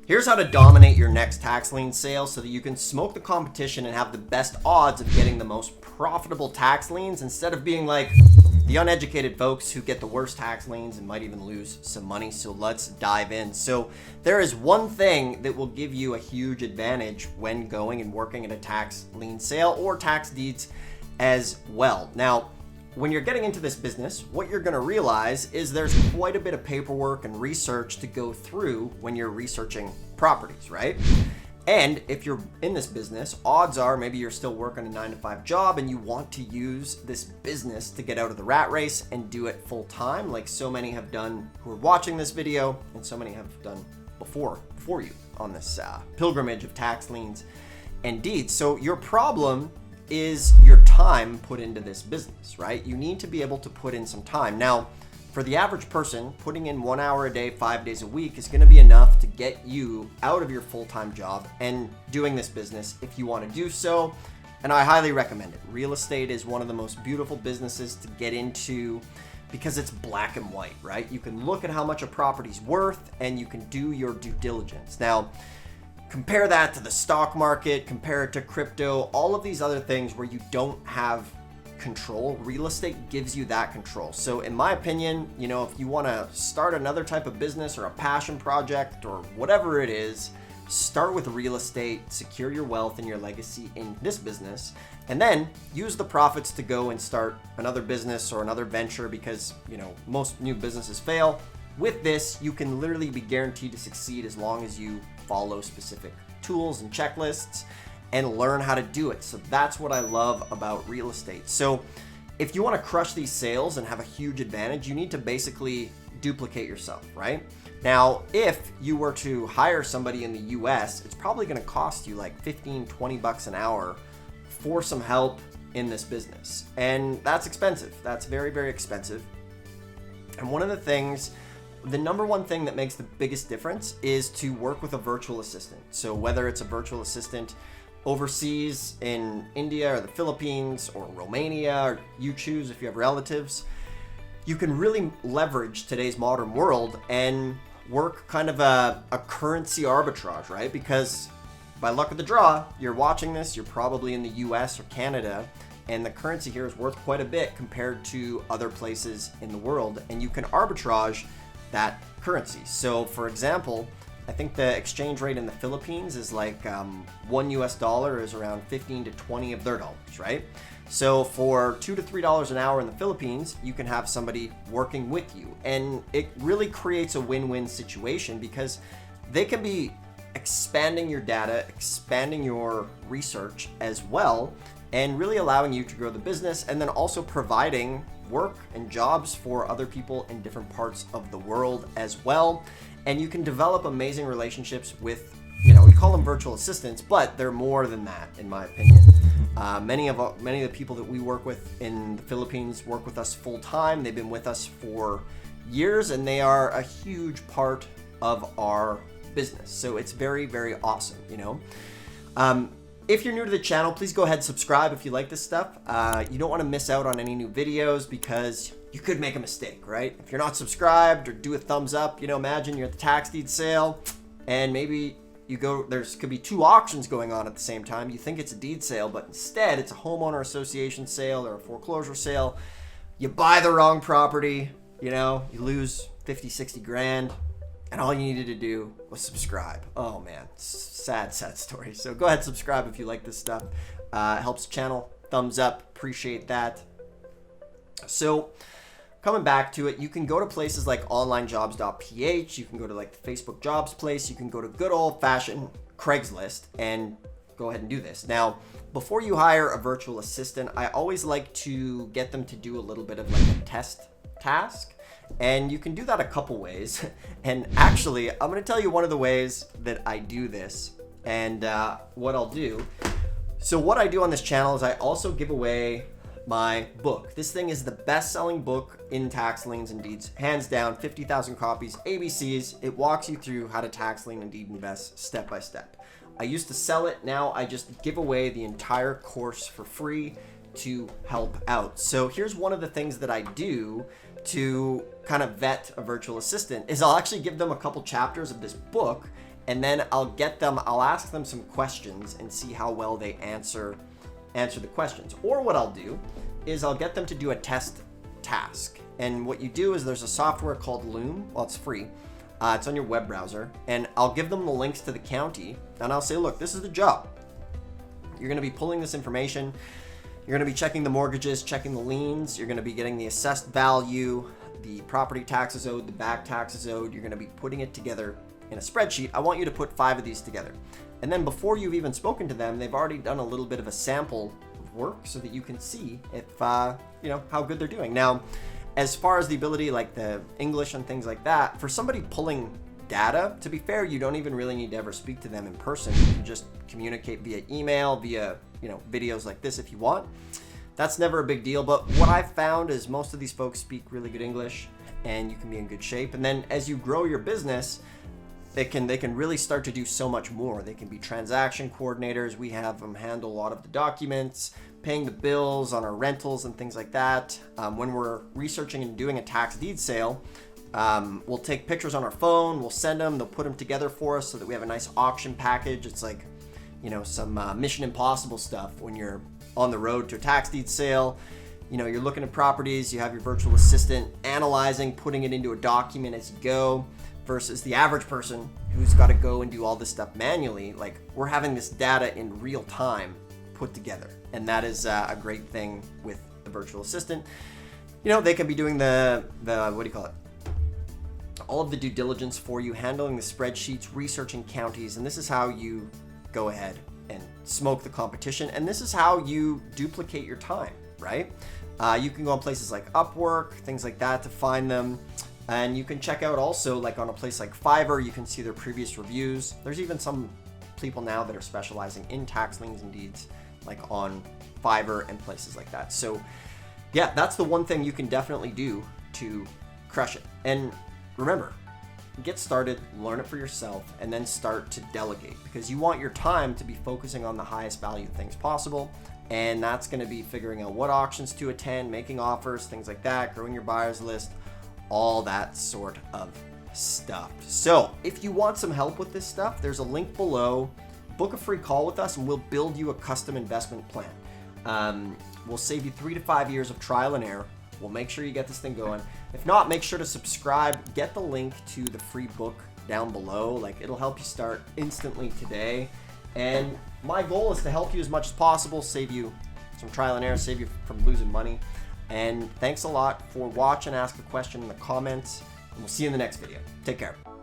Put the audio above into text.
Here's how to dominate your next tax lien sale so that you can smoke the competition and have the best odds of getting the most profitable tax liens instead of being like the uneducated folks who get the worst tax liens and might even lose some money. So let's dive in. So there is one thing that will give you a huge advantage when going and working at a tax lien sale or tax deeds as well. Now, when you're getting into this business, what you're going to realize is there's quite a bit of paperwork and research to go through when you're researching properties, right? And if you're in this business, odds are maybe you're still working a 9-to-5 job and you want to use this business to get out of the rat race and do it full time, like so many have done who are watching this video and so many have done before you on this pilgrimage of tax liens and deeds. So your problem is your time put into this business, right? You need to be able to put in some time. Now, for the average person, putting in 1 hour a day, 5 days a week is going to be enough to get you out of your full-time job and doing this business if you want to do so. And I highly recommend it. Real estate is one of the most beautiful businesses to get into because it's black and white, right? You can look at how much a property's worth and you can do your due diligence. Now, compare that to the stock market, compare it to crypto, all of these other things where you don't have control. Real estate gives you that control. So in my opinion, you know, if you want to start another type of business or a passion project or whatever it is, start with real estate, secure your wealth and your legacy in this business, and then use the profits to go and start another business or another venture because, you know, most new businesses fail. With this, you can literally be guaranteed to succeed as long as you follow specific tools and checklists and learn how to do it. So that's what I love about real estate. So if you want to crush these sales and have a huge advantage, you need to basically duplicate yourself, right? Now, if you were to hire somebody in the US, it's probably going to cost you like 15, 20 bucks an hour for some help in this business. And that's expensive. That's very, very expensive. And one of the things, the number one thing that makes the biggest difference is to work with a virtual assistant. So whether it's a virtual assistant overseas in India or the Philippines or Romania, or you choose if you have relatives, you can really leverage today's modern world and work kind of a currency arbitrage, right? Because by luck of the draw, you're watching this, you're probably in the US or Canada, and the currency here is worth quite a bit compared to other places in the world, and you can arbitrage that currency. So for example, I think the exchange rate in the Philippines is like $1 US is around 15 to 20 of their dollars, right? So for $2 to $3 an hour in the Philippines, you can have somebody working with you. And it really creates a win-win situation because they can be expanding your data, expanding your research as well, and really allowing you to grow the business, and then also providing work and jobs for other people in different parts of the world as well. And you can develop amazing relationships with, you know, we call them virtual assistants, but they're more than that, in my opinion. Many of the people that we work with in the Philippines work with us full time. They've been with us for years, and they are a huge part of our business. So it's very, very awesome, you know. If you're new to the channel, please go ahead and subscribe if you like this stuff. You don't want to miss out on any new videos because you could make a mistake, right? If you're not subscribed, or do a thumbs up, you know, imagine you're at the tax deed sale and maybe you go, could be two auctions going on at the same time. You think it's a deed sale, but instead it's a homeowner association sale or a foreclosure sale. You buy the wrong property, you know, you lose 50, 60 grand. And all you needed to do was subscribe. Oh man, sad story. So go ahead and subscribe if you like this stuff. It helps the channel. Thumbs up, appreciate that. So coming back to it, you can go to places like onlinejobs.ph. You can go to like the Facebook jobs place. You can go to good old fashioned Craigslist and go ahead and do this. Now, before you hire a virtual assistant, I always like to get them to do a little bit of like a test task. And you can do that a couple ways. And actually, I'm going to tell you one of the ways that I do this and what I'll do. So what I do on this channel is I also give away my book. This thing is the best-selling book in tax liens and deeds, hands down, 50,000 copies, ABCs. It walks you through how to tax lien and deed invest step by step. I used to sell it. Now I just give away the entire course for free to help out. So here's one of the things that I do to kind of vet a virtual assistant is I'll actually give them a couple chapters of this book and then I'll ask them some questions and see how well they answer the questions. Or what I'll do is I'll get them to do a test task. And what you do is there's a software called Loom. Well, it's free. It's on your web browser. And I'll give them the links to the county, and I'll say, look, this is the job. You're going to be pulling this information. You're going to be checking the mortgages, checking the liens. You're going to be getting the assessed value, the property taxes owed, the back taxes owed. You're going to be putting it together in a spreadsheet. I want you to put 5 of these together. And then before you've even spoken to them, they've already done a little bit of a sample of work so that you can see if, how good they're doing. Now, as far as the ability, like the English and things like that, for somebody pulling data, to be fair, you don't even really need to ever speak to them in person. You can just communicate via email, via, videos like this if you want. That's never a big deal. But what I've found is most of these folks speak really good English, and you can be in good shape. And then as you grow your business, they can really start to do so much more. They can be transaction coordinators. We have them handle a lot of the documents, paying the bills on our rentals and things like that. When we're researching and doing a tax deed sale, we'll take pictures on our phone, we'll send them, they'll put them together for us so that we have a nice auction package. It's like, some Mission Impossible stuff when you're on the road to a tax deed sale. You're looking at properties, you have your virtual assistant analyzing, putting it into a document as you go, versus the average person who's got to go and do all this stuff manually. Like, we're having this data in real time put together, and that is a great thing with the virtual assistant. They can be doing the all of the due diligence for you, handling the spreadsheets, researching counties, and this is how you go ahead and smoke the competition, and this is how you duplicate your time, right? You can go on places like Upwork, things like that to find them. And you can check out also, like on a place like Fiverr, you can see their previous reviews. There's even some people now that are specializing in tax liens and deeds, like on Fiverr and places like that. So yeah, that's the one thing you can definitely do to crush it. And remember, get started, learn it for yourself, and then start to delegate, because you want your time to be focusing on the highest value things possible. And that's going to be figuring out what auctions to attend, making offers, things like that, growing your buyers list, all that sort of stuff. So if you want some help with this stuff, there's a link below. Book a free call with us and we'll build you a custom investment plan. We'll save you 3 to 5 years of trial and error. We'll make sure you get this thing going. If not, make sure to subscribe. Get the link to the free book down below. Like, it'll help you start instantly today. And my goal is to help you as much as possible, save you some trial and error, save you from losing money. And thanks a lot for watching. Ask a question in the comments, and we'll see you in the next video. Take care.